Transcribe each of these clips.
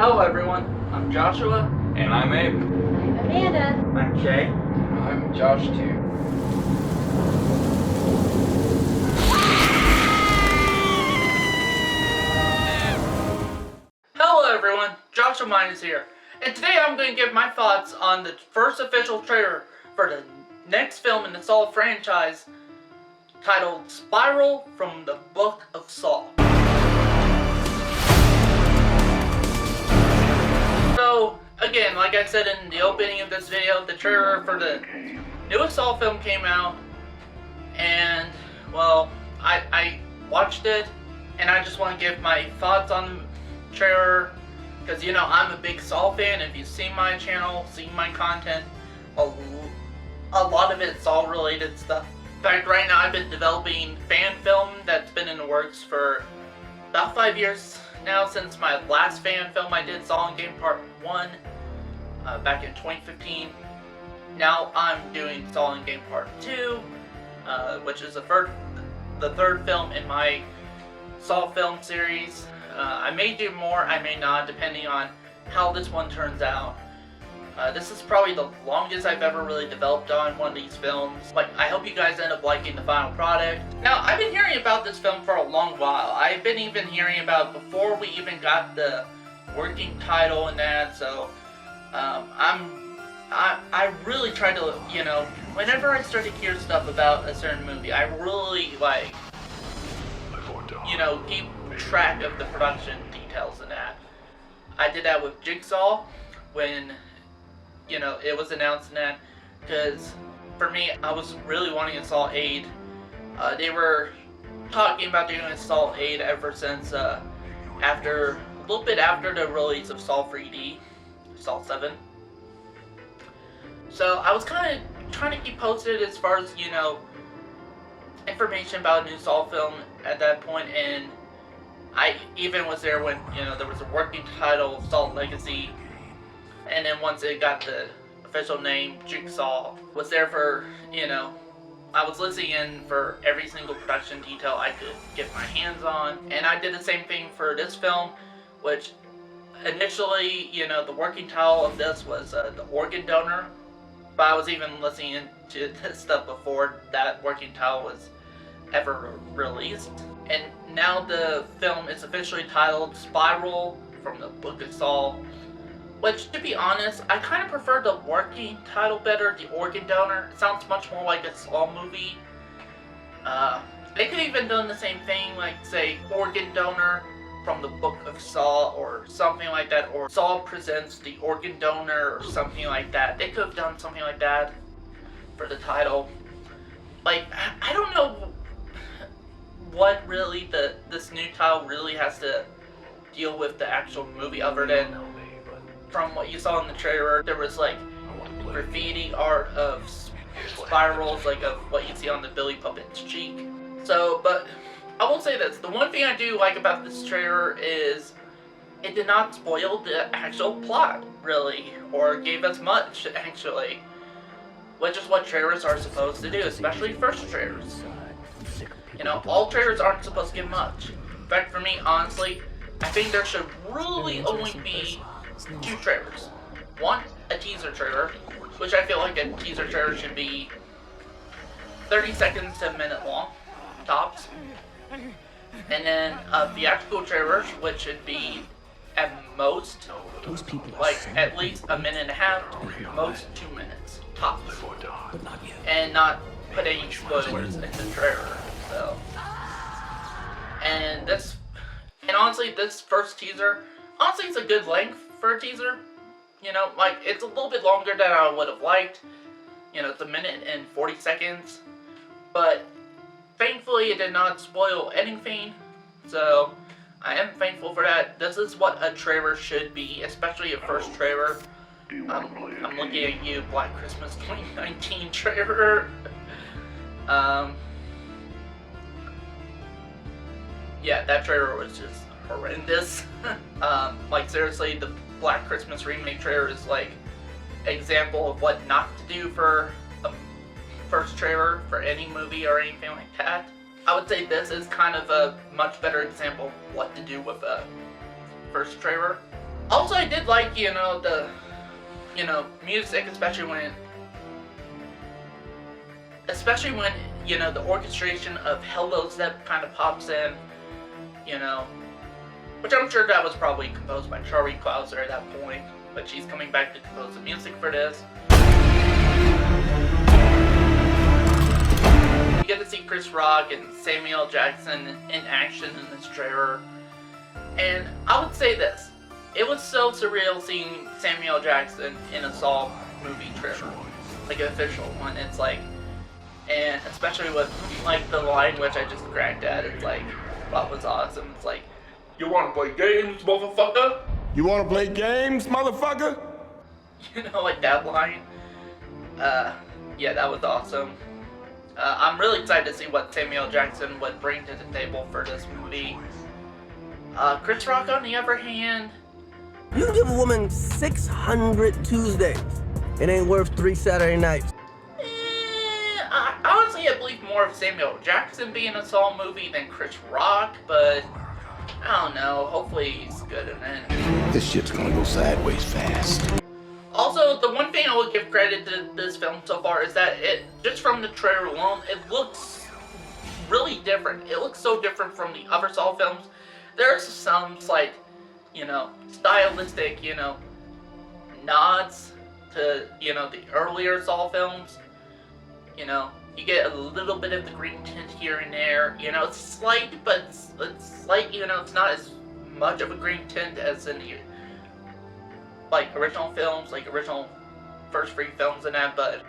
Hello everyone, I'm Joshua. And I'm Abe. I'm Amanda. I'm Jay. I'm Josh too. Hello everyone, Joshua Mine is here. And today I'm going to give my thoughts on the first official trailer for the next film in the Saw franchise, titled Spiral from the Book of Saw. So, again, like I said in the opening of this video, the trailer for the newest Saw film came out, and, well, I watched it, and I just want to give my thoughts on the trailer, because, you know, I'm a big Saw fan. If you've seen my channel, seen my content, a lot of it's Saw related stuff. In fact, right now I've been developing fan film that's been in the works for about 5 years now, since my last fan film I did, Saw Endgame Part 1, back in 2015. Now I'm doing Saw Endgame Part 2, which is the third film in my Saw film series. I may do more, I may not, depending on how this one turns out. This is probably the longest I've ever really developed on one of these films. But I hope you guys end up liking the final product. Now, I've been hearing about this film for a long while. I've been even hearing about it before we even got the working title and that, so I really try to, you know, whenever I start to hear stuff about a certain movie, I really, like, you know, keep track of the production details and that. I did that with Jigsaw when, you know, it was announced and that, because for me, I was really wanting a Saw 8. They were talking about doing a Saw 8 ever since a little bit after the release of Saw 3D, Saw 7. So I was kind of trying to keep posted as far as, you know, information about a new Saw film at that point, and I even was there when, you know, there was a working title of Saw Legacy, and then once it got the official name, Jigsaw, was there for, you know, I was listening in for every single production detail I could get my hands on, and I did the same thing for this film, which initially, you know, the working title of this was The Organ Donor, but I was even listening into this stuff before that working title was ever released. And now the film is officially titled Spiral from the Book of Saw, which, to be honest, I kind of prefer the working title better, The Organ Donor. It sounds much more like a Saw movie. They could have even done the same thing, like, say, Organ Donor from the Book of Saw, or something like that, or Saw Presents the Organ Donor, or something like that. They could have done something like that for the title. Like, I don't know what really this new title really has to deal with the actual movie, other than from what you saw in the trailer, there was like graffiti art of spirals, like of what you see on the Billy Puppet's cheek. So, but I will say this, the one thing I do like about this trailer is it did not spoil the actual plot, really, or gave us much, actually, which is what trailers are supposed to do, especially first trailers. You know, all trailers aren't supposed to give much. In fact, for me, honestly, I think there should really only be 2 trailers. One, a teaser trailer, which I feel like a teaser trailer should be 30 seconds to a minute long, tops. And then a theatrical trailer, which should be at most, like, at least a minute and a half, most 2 minutes, tops. And not put any spoilers in the trailer. So, and honestly, this first teaser, honestly, it's a good length for a teaser. You know, like, it's a little bit longer than I would have liked. You know, it's 1 minute and 40 seconds. But thankfully, it did not spoil anything. So, I am thankful for that. This is what a trailer should be, especially a first trailer. I'm looking at you, Black Christmas 2019 trailer. Yeah, that trailer was just horrendous. Like, seriously, the Black Christmas remake trailer is like example of what not to do for a first trailer for any movie or anything like that. I would say this is kind of a much better example of what to do with a first trailer. Also, I did like, the, music, especially when, the orchestration of Hello Step kind of pops in, you know, which I'm sure that was probably composed by Charlie Clouser at that point, but she's coming back to compose the music for this. You get to see Chris Rock and Samuel Jackson in action in this trailer, and I would say this. It was so surreal seeing Samuel Jackson in a Saw movie trailer, like an official one. It's like, and especially with like the line which I just cracked at, it's like, what was awesome. It's like, you wanna play games, motherfucker? You wanna play games, motherfucker? Like that line. Yeah, that was awesome. I'm really excited to see what Samuel Jackson would bring to the table for this movie. Chris Rock, on the other hand, you give a woman 600 Tuesdays. It ain't worth 3 Saturday nights. Honestly, I believe more of Samuel Jackson being in a Saw movie than Chris Rock, but I don't know. Hopefully he's good in it. This shit's gonna go sideways fast. Also, the one thing I will give credit to this film so far is that it, just from the trailer alone, it looks really different. It looks so different from the other Saw films. There's some slight, stylistic, nods to, the earlier Saw films. You get a little bit of the green tint here and there. It's slight, but it's slight, it's not as much of a green tint as in the, original films, original first 3 films and that, but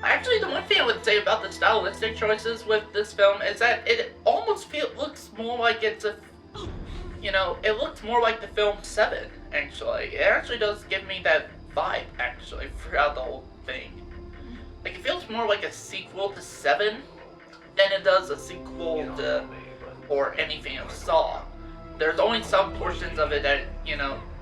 actually, the one thing I would say about the stylistic choices with this film is that it almost looks more like it's a, it looks more like the film 7, actually. It actually does give me that vibe, actually, throughout the whole thing. Like, it feels more like a sequel to 7 than it does a sequel to, or anything of Saw. There's only some portions of it that,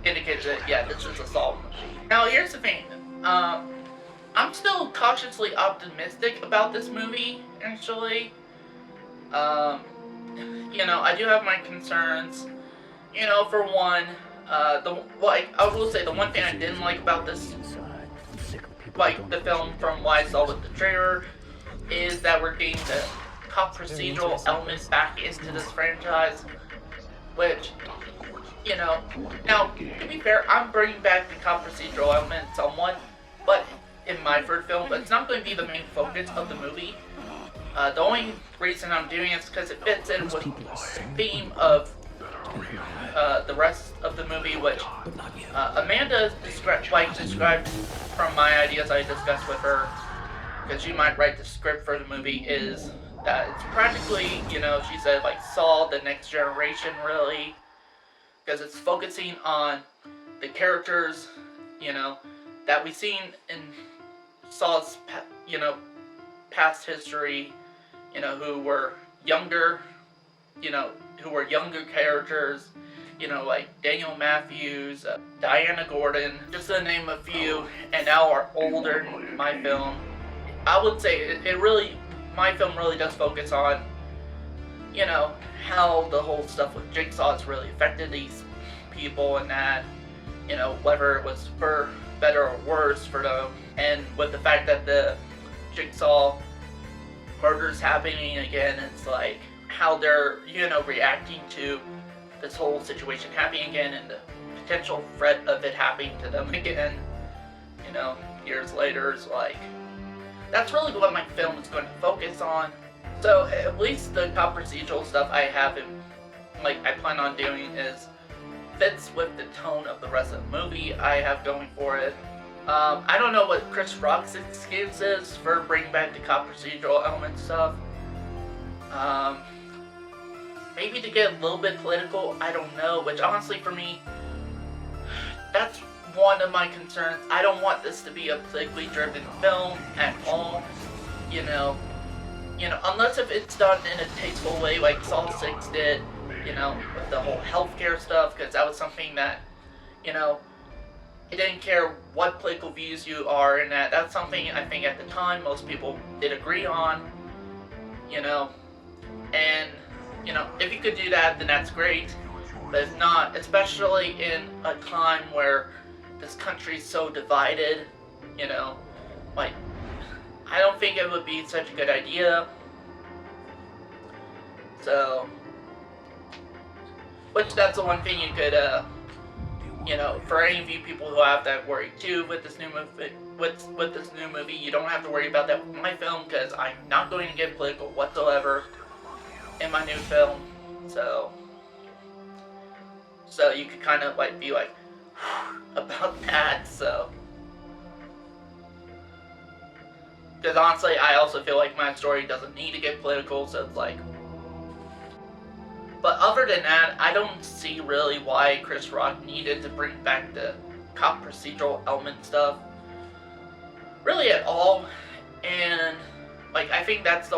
indicate that, yeah, this is a Saw movie. Now, here's the thing. I'm still cautiously optimistic about this movie, actually. I do have my concerns. For one, I will say the one thing I didn't like about this, the film from what I saw with the trailer, is that we're getting the cop procedural elements back into this franchise, which, now, to be fair, I'm bringing back the cop procedural element somewhat, but in my third film, but it's not going to be the main focus of the movie. The only reason I'm doing it is because it fits in with the theme of the rest of the movie, which Amanda described from my ideas I discussed with her, because she might write the script for the movie, is that it's practically, she said, Saw the Next Generation, really, because it's focusing on the characters, that we've seen in Saw's, past history, who were younger, who were younger characters, like Daniel Matthews, Diana Gordon, just to name a few, and now are older in my film. I would say my film really does focus on, how the whole stuff with Jigsaw has really affected these people and that, whether it was for better or worse for them, and with the fact that the Jigsaw murder's happening again, it's like how they're, reacting to this whole situation happening again and the potential threat of it happening to them again, years later. Is like, that's really what my film is going to focus on. So at least the cop procedural stuff I have I plan on doing is fits with the tone of the rest of the movie I have going for it. I don't know what Chris Rock's excuse is for bringing back the cop procedural element stuff. Maybe to get a little bit political, I don't know, which honestly for me, that's one of my concerns. I don't want this to be a politically driven film at all, unless if it's done in a tasteful way like Saw 6 did, with the whole healthcare stuff, because that was something that, it didn't care what political views you are in that. That's something I think at the time most people did agree on, and, you know, if you could do that, then that's great. But if not, especially in a time where this country's so divided, you know, like, I don't think it would be such a good idea. So, which that's the one thing you could, you know, for any of you people who have that worry too with this new movie, with this new movie, you don't have to worry about that with my film, because I'm not going to get political whatsoever in my new film. So you could kind of like be like about that. So, because honestly, I also feel like my story doesn't need to get political. So it's like. But other than that, I don't see really why Chris Rock needed to bring back the cop procedural element stuff. Really at all. And, like, I think that's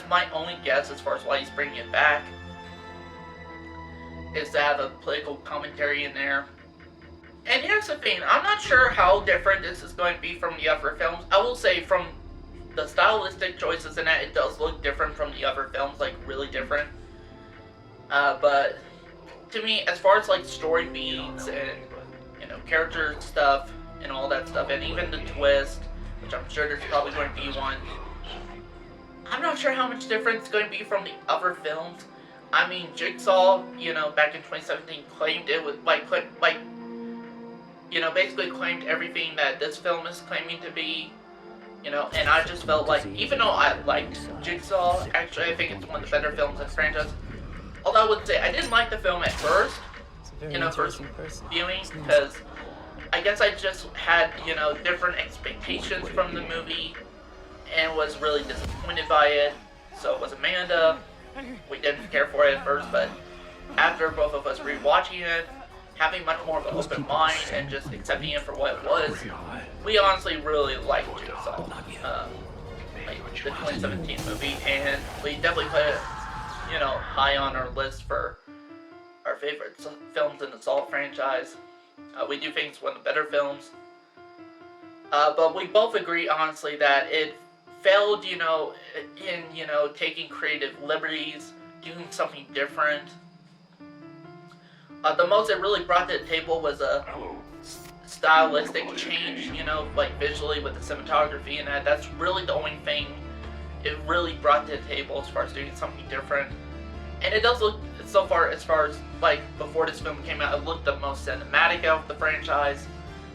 my only guess as far as why he's bringing it back. Is to have a political commentary in there. And here's the thing, I'm not sure how different this is going to be from the other films. I will say from the stylistic choices in that, it does look different from the other films, like really different. But to me, as far as like story beats and, you know, character stuff and all that stuff, and even the twist, which I'm sure there's probably going to be one, I'm not sure how much different it's going to be from the other films. I mean, Jigsaw, you know, back in 2017 claimed it was you know, basically claimed everything that this film is claiming to be. You know, and I just felt like, even though I liked Jigsaw, actually I think it's one of the better films in the franchise. Although I would say I didn't like the film at first, you know, first viewing, because I guess I just had, you know, different expectations from the movie and was really disappointed by it. So it was Amanda. We didn't care for it at first, but after both of us rewatching it, having much more of an open mind and just accepting it for what it was, we honestly really liked Jigsaw, like the 2017 movie, and we definitely put it, you know, high on our list for our favorite films in the Saw franchise. We do think it's one of the better films, but we both agree, honestly, that it failed, you know, in, you know, taking creative liberties, doing something different. The most it really brought to the table was a stylistic change, you know, like visually with the cinematography and that. That's really the only thing it really brought to the table as far as doing something different. And it does look, so far, as far as, like, before this film came out, it looked the most cinematic out of the franchise.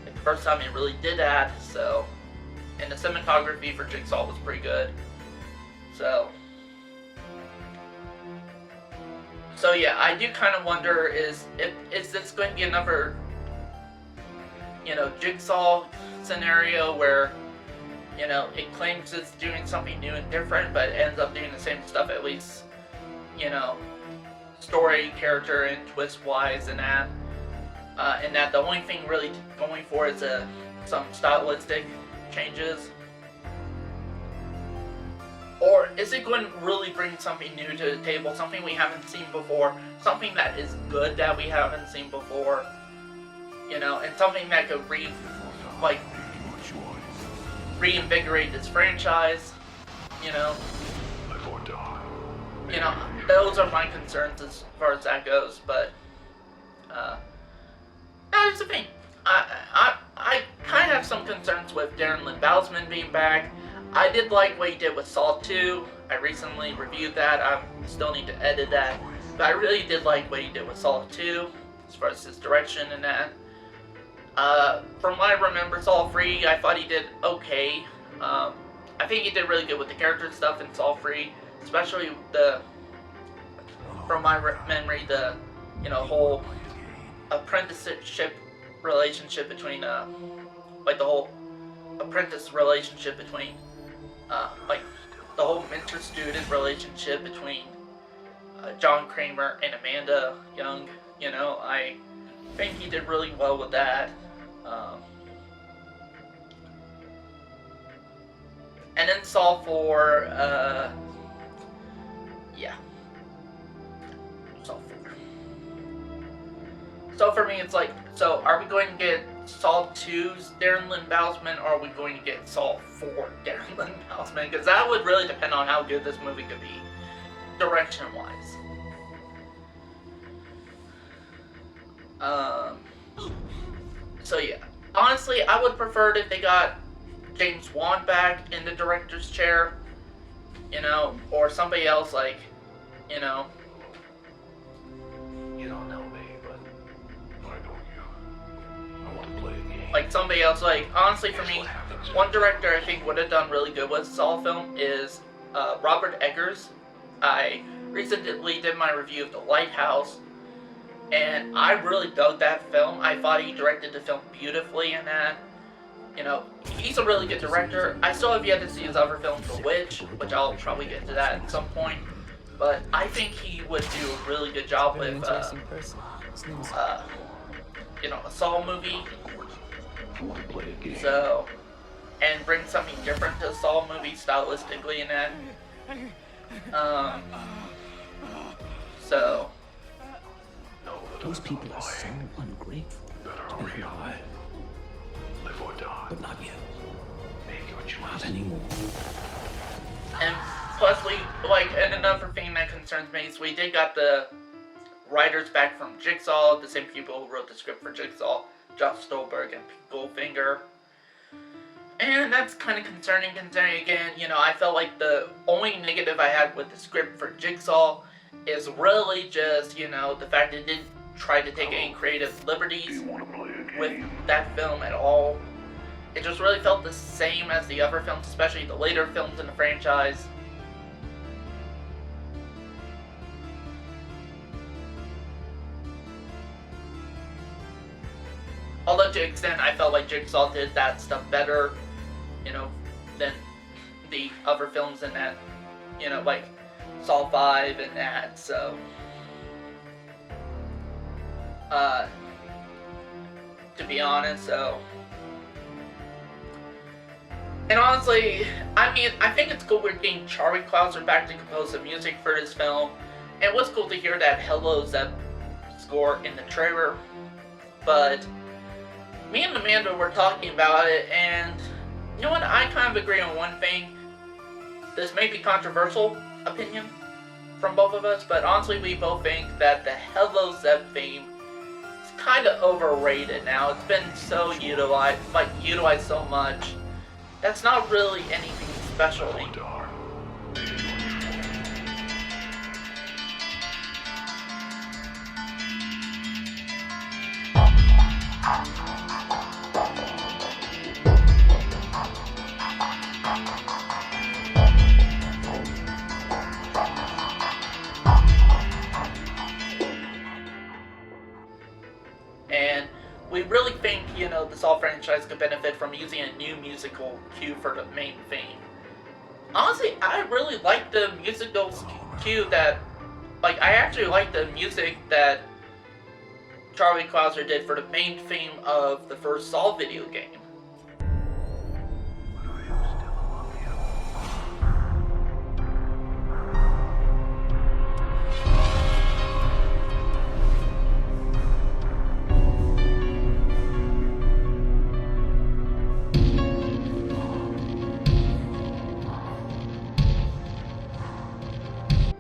Like, the first time it really did that, so. And the cinematography for Jigsaw was pretty good. So yeah, I do kind of wonder, is this going to be another, you know, Jigsaw scenario where, you know, it claims it's doing something new and different, but it ends up doing the same stuff, at least, you know, story, character, and twist-wise, and that the only thing really going for is some stylistic changes? Or is it going to really bring something new to the table, something we haven't seen before, something that is good that we haven't seen before, you know, and something that could reinvigorate this franchise, you know? You know, those are my concerns as far as that goes, but, that's the thing. I kind of have some concerns with Darren Lynn Bousman being back. I did like what he did with Saw 2. I recently reviewed that. I still need to edit that. But I really did like what he did with Saw 2, as far as his direction and that. From what I remember, Saw 3, I thought he did okay. I think he did really good with the character stuff in Saw 3, especially from my memory, the, you know, whole apprenticeship relationship between, like the whole apprentice relationship between, like the whole mentor-student relationship between John Kramer and Amanda Young. You know, I think he did really well with that. And then Saw 4, yeah. Saw 4. So for me, it's like, so are we going to get Saw 2's Darren Lynn Bousman, or are we going to get Saw 4 Darren Lynn Bousman? Because that would really depend on how good this movie could be, direction-wise. So yeah, honestly, I would prefer if they got James Wan back in the director's chair, or somebody else like, You don't know me, but I know you. I want to play a game. like somebody else like, honestly for me, one director I think would have done really good with Saw film is Robert Eggers. I recently did my review of The Lighthouse, and I really dug that film. I thought he directed the film beautifully in that. He's a really good director. I still have yet to see his other film, The Witch, which I'll probably get to that at some point. But I think he would do a really good job with, a Saw movie. I want to play a game. So, and bring something different to the Saw movie stylistically in that. So. Those people are so ungrateful. Better hurry up. Live or die. But not yet. Make your choice. Not anymore. And plus, and another thing that concerns me is we did got the writers back from Jigsaw, the same people who wrote the script for Jigsaw, Josh Stolberg and Pete Goldfinger. And that's kind of concerning again, I felt like the only negative I had with the script for Jigsaw is really just, the fact that it didn't try to take any creative liberties with that film at all. It just really felt the same as the other films, especially the later films in the franchise. Although to an extent I felt like Jigsaw did that stuff better, than the other films in that, like Saw 5 and that, so. To be honest, so. And honestly, I think it's cool we're getting Charlie Clouser back to compose the music for this film. And it was cool to hear that Hello Zep score in the trailer. But me and Amanda were talking about it, and you know what? I kind of agree on one thing. This may be controversial opinion from both of us, but honestly, we both think that the Hello Zep theme is kind of overrated now. It's been so utilized so much. That's not really anything special. And we really think, the Saw franchise could benefit from using a new musical cue for the main theme. Honestly, I really like the musical cue that, I actually like the music that Charlie Clouser did for the main theme of the first Saw video game.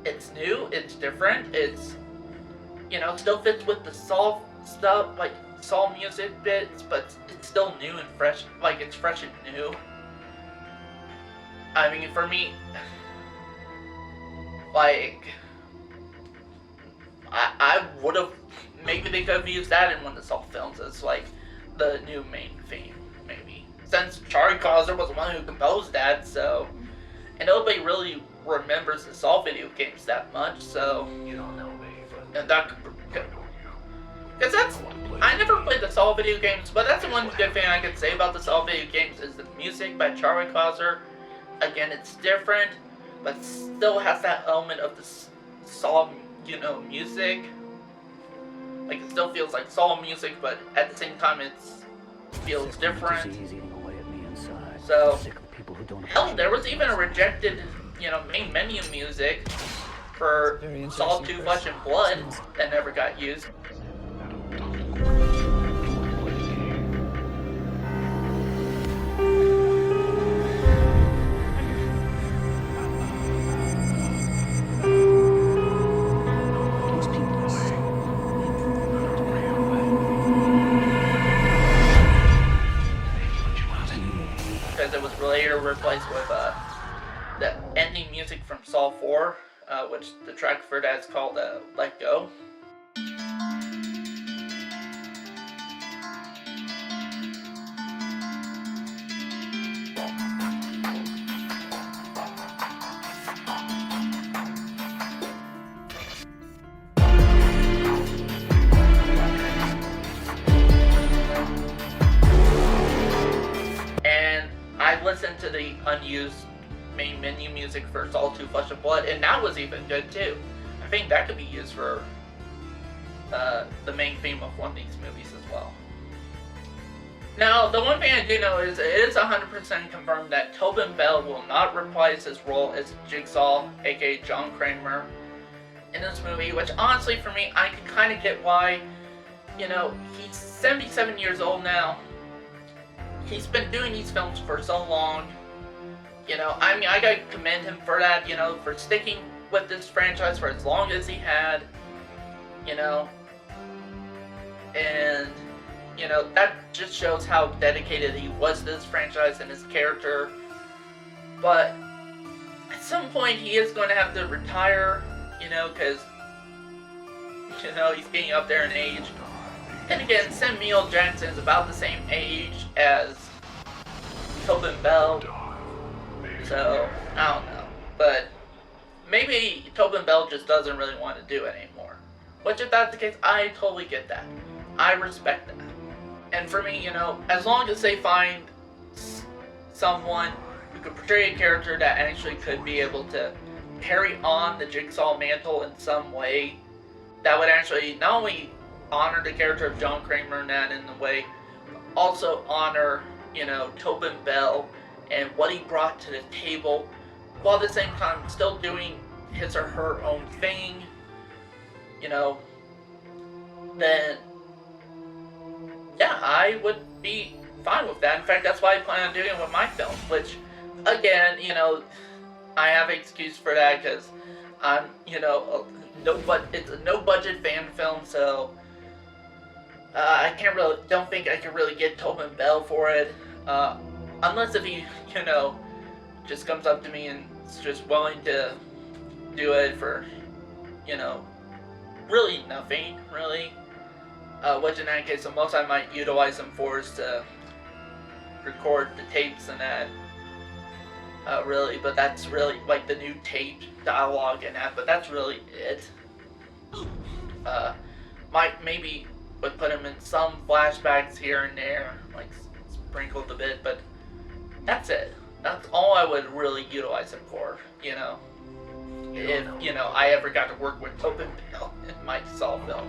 It's new, it's different, it's, still fits with the Saw stuff, Saw music bits, but it's still new and fresh, it's fresh and new. For me, I would have, maybe they could have used that in one of the Saw films as, the new main theme, maybe. Since Charlie Clouser was the one who composed that, so, and nobody really remembers the Saw video games that much, so. You don't know me, but And that because I never played the Saw video games, but that's the one good thing I could say about the Saw video games is the music by Charlie Clouser. Again, it's different, but still has that element of the Saw, music. It still feels like Saw music, but at the same time it feels different. So, hell, there was even a rejected, main menu music for Saw 2 Flesh and Blood that never got used. place with the ending music from Saw 4, which the track for that is called Let Go. And I listened to the unused main menu music for Saw 2 Flesh and Blood, and that was even good too. I think that could be used for the main theme of one of these movies as well. Now, the one thing I do know is it is 100% confirmed that Tobin Bell will not reprise his role as Jigsaw, aka John Kramer, in this movie, which honestly for me, I can kind of get why. You know, he's 77 years old now. He's been doing these films for so long. You know, I mean, I gotta commend him for that, you know, for sticking with this franchise for as long as he had, you know. And, you know, that just shows how dedicated he was to this franchise and his character. But at some point, he is going to have to retire, you know, because, you know, he's getting up there in age. And again, Samuel Jackson is about the same age as Tobin Bell. So, I don't know. But maybe Tobin Bell just doesn't really want to do it anymore. Which, if that's the case, I totally get that. I respect that. And for me, you know, as long as they find someone who could portray a character that actually could be able to carry on the Jigsaw mantle in some way, that would actually not only honor the character of John Kramer in that in a way, but also honor, you know, Tobin Bell and what he brought to the table, while at the same time still doing his or her own thing, you know, then yeah, I would be fine with that. In fact, that's why I plan on doing it with my film, which, again, you know, I have an excuse for that because I'm, you know, it's a no-budget fan film, so I don't think I can really get Tobin Bell for it, unless if he, you know, just comes up to me and is just willing to do it for, you know, really nothing, really. Which in that case, the most I might utilize him for is to record the tapes and that, really, but that's really, like, the new tape dialogue and that, but that's really it. Maybe would put him in some flashbacks here and there, like, sprinkled a bit, but that's it. That's all I would really utilize him for, you know. If, you know, I ever got to work with Tobin Bell in my Saw film.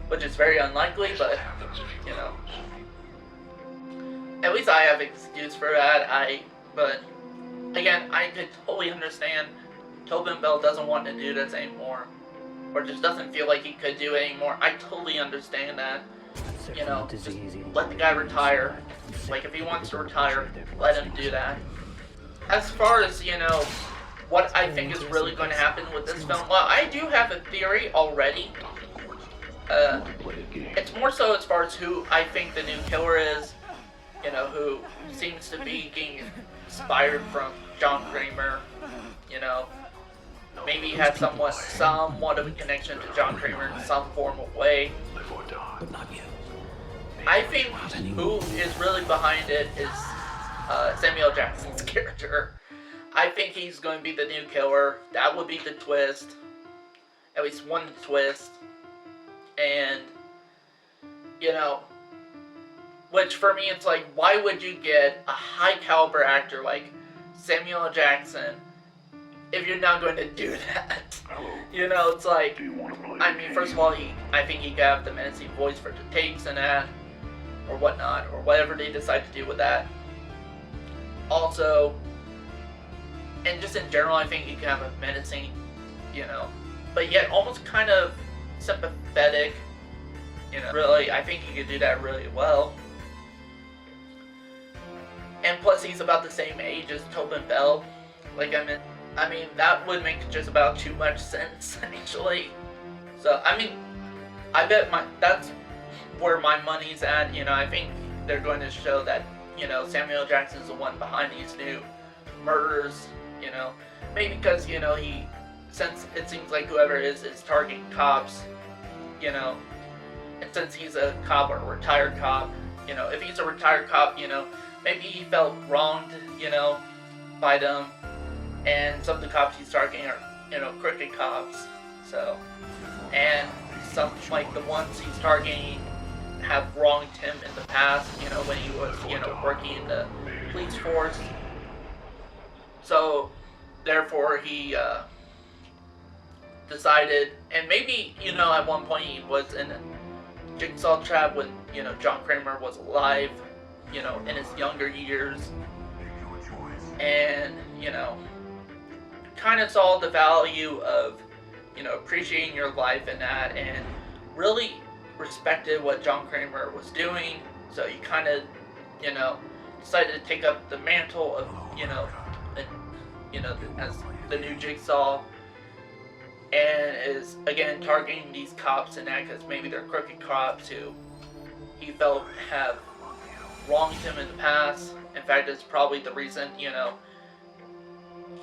Which is very unlikely, but, you know, at least I have an excuse for that. But, again, I could totally understand Tobin Bell doesn't want to do this anymore, or just doesn't feel like he could do it anymore. I totally understand that, you know, just let the guy retire. Like, if he wants to retire, let him do that. As far as, you know, what I think is really going to happen with this film, well, I do have a theory already. It's more so as far as who I think the new killer is, you know, who seems to be getting inspired from John Kramer, you know, maybe has somewhat of a connection to John Kramer in some form of way. But not yet. I think who is really behind it is Samuel Jackson's character. I think he's going to be the new killer. That would be the twist. At least one twist. And, you know, which for me it's like, why would you get a high caliber actor like Samuel Jackson if you're not going to do that? You know, it's like, I mean, first of all, I think he could have the menacing voice for the tapes and that, or whatnot, or whatever they decide to do with that. Also, and just in general, I think he can have a menacing, you know, but yet almost kind of sympathetic, you know, really, I think he could do that really well. And plus, he's about the same age as Tobin Bell. Like, I mean, that would make just about too much sense, actually. So, I mean, I bet that's where my money's at, you know. I think they're going to show that, you know, Samuel Jackson's the one behind these new murders, maybe because, since it seems like whoever is targeting cops, and since he's a cop or a retired cop, if he's a retired cop, maybe he felt wronged, by them, and some of the cops he's targeting are, crooked cops, so, and some, like, the ones he's targeting have wronged him in the past, when he was, working in the police force, so, therefore, he, decided, and maybe, at one point he was in a jigsaw trap when, John Kramer was alive, in his younger years, and, kind of saw the value of, appreciating your life and that, and really respected what John Kramer was doing, so you kind of, decided to take up the mantle of, as the new Jigsaw, and is, again, targeting these cops and that, because maybe they're crooked cops who he felt have wronged him in the past. In fact, it's probably the reason,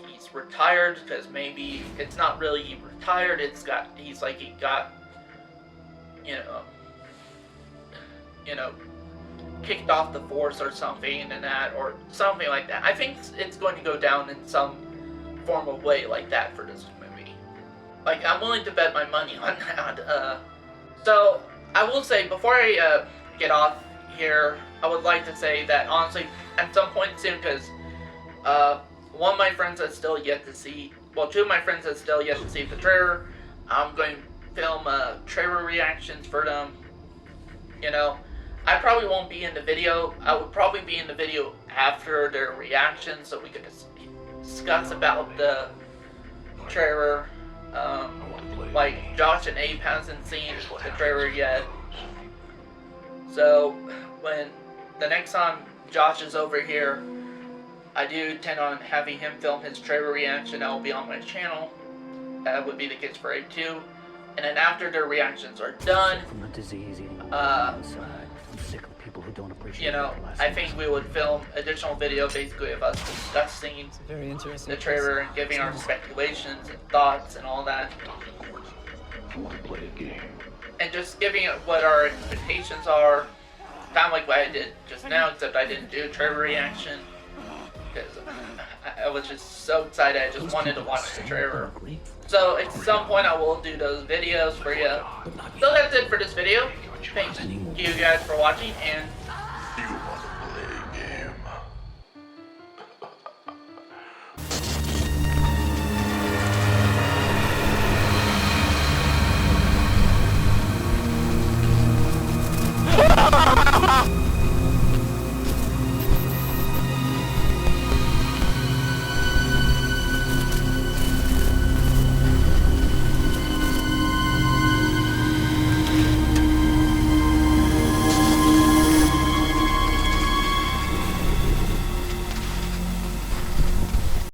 he's retired, because maybe it's not really retired, he got, kicked off the force or something and that, or something like that. I think it's going to go down in some form of way like that for this movie. Like, I'm willing to bet my money on that. So, I will say, before I get off here, I would like to say that, honestly, at some point soon, because one of my friends has still yet to see, well, two of my friends have still yet to see the trailer. I'm going to film trailer reactions for them. I probably won't be in the video. I would probably be in the video after their reaction, so we could discuss about the trailer. Like, Josh and Abe hasn't seen the trailer yet. So, when the next time Josh is over here, I do intend on having him film his trailer reaction. That will be on my channel. That would be the case for Abe too. And then after their reactions are done, From the disease eating inside. I'm sick of people who don't appreciate I think we would film additional video basically of us discussing Very interesting. the trailer and giving our speculations and thoughts and all that. I want to play a game. And just giving it what our expectations are. Kind of like what I did just now, except I didn't do a trailer reaction. Because I was just so excited, I just wanted to watch the trailer. So at some point I will do those videos for you. So that's it for this video. Thank you guys for watching, and